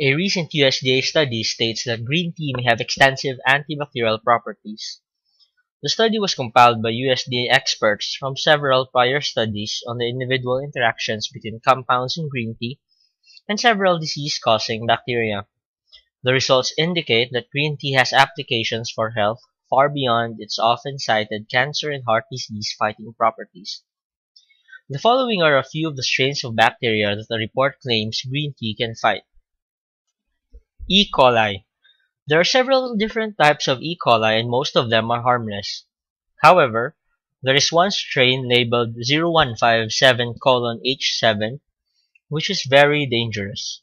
A recent USDA study states that green tea may have extensive antibacterial properties. The study was compiled by USDA experts from several prior studies on the individual interactions between compounds in green tea and several disease-causing bacteria. The results indicate that green tea has applications for health far beyond its often cited cancer and heart disease fighting properties. The following are a few of the strains of bacteria that the report claims green tea can fight. E. coli. There are several different types of E. coli and most of them are harmless. However, there is one strain labeled 0157:H7 which is very dangerous.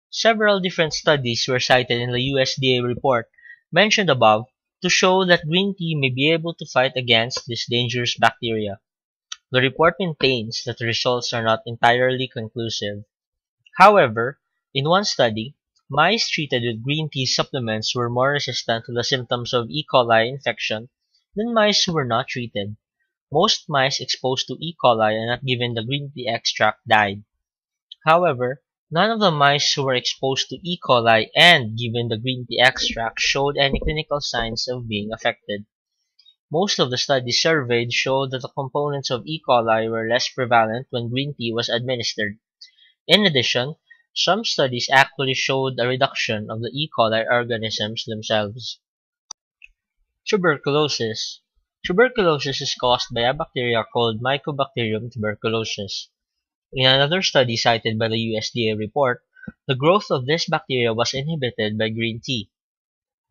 Several different studies were cited in the USDA report mentioned above to show that green tea may be able to fight against this dangerous bacteria. The report maintains that the results are not entirely conclusive. However, in one study, mice treated with green tea supplements were more resistant to the symptoms of E. coli infection than mice who were not treated. Most mice exposed to E. coli and not given the green tea extract died. However, none of the mice who were exposed to E. coli and given the green tea extract showed any clinical signs of being affected. Most of the studies surveyed showed that the components of E. coli were less prevalent when green tea was administered. In addition, some studies actually showed a reduction of the E. coli organisms themselves. Tuberculosis. Tuberculosis is caused by a bacteria called Mycobacterium tuberculosis. In another study cited by the USDA report, the growth of this bacteria was inhibited by green tea.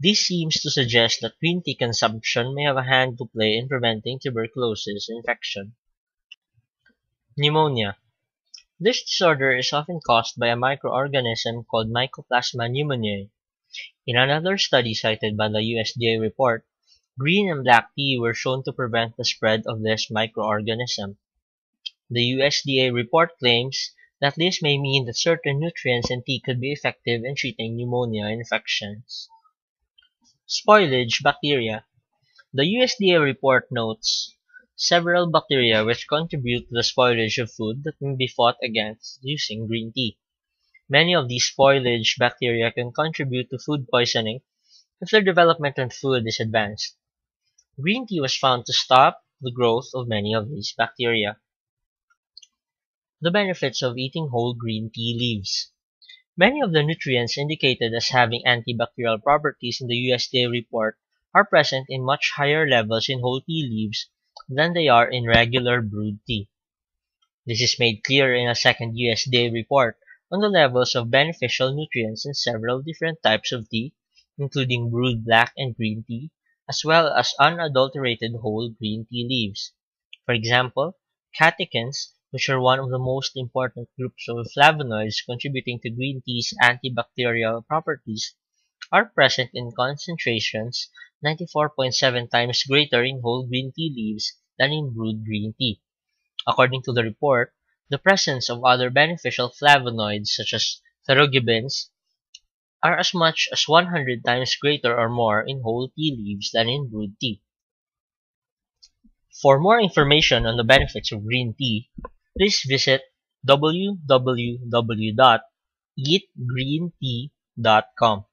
This seems to suggest that green tea consumption may have a hand to play in preventing tuberculosis infection. Pneumonia. This disorder is often caused by a microorganism called Mycoplasma pneumoniae. In another study cited by the USDA report, green and black tea were shown to prevent the spread of this microorganism. The USDA report claims that this may mean that certain nutrients in tea could be effective in treating pneumonia infections. Spoilage bacteria. The USDA report notes several bacteria which contribute to the spoilage of food that may be fought against using green tea. Many of these spoilage bacteria can contribute to food poisoning if their development in food is advanced. Green tea was found to stop the growth of many of these bacteria. The benefits of eating whole green tea leaves. Many of the nutrients indicated as having antibacterial properties in the USDA report are present in much higher levels in whole tea leaves than they are in regular brewed tea. This is made clear in a second USDA report on the levels of beneficial nutrients in several different types of tea, including brewed black and green tea, as well as unadulterated whole green tea leaves. For example, catechins, which are one of the most important groups of flavonoids contributing to green tea's antibacterial properties, are present in concentrations 94.7 times greater in whole green tea leaves than in brewed green tea. According to the report, the presence of other beneficial flavonoids such as pterogibins are as much as 100 times greater or more in whole tea leaves than in brewed tea. For more information on the benefits of green tea, please visit www.eatgreentea.com.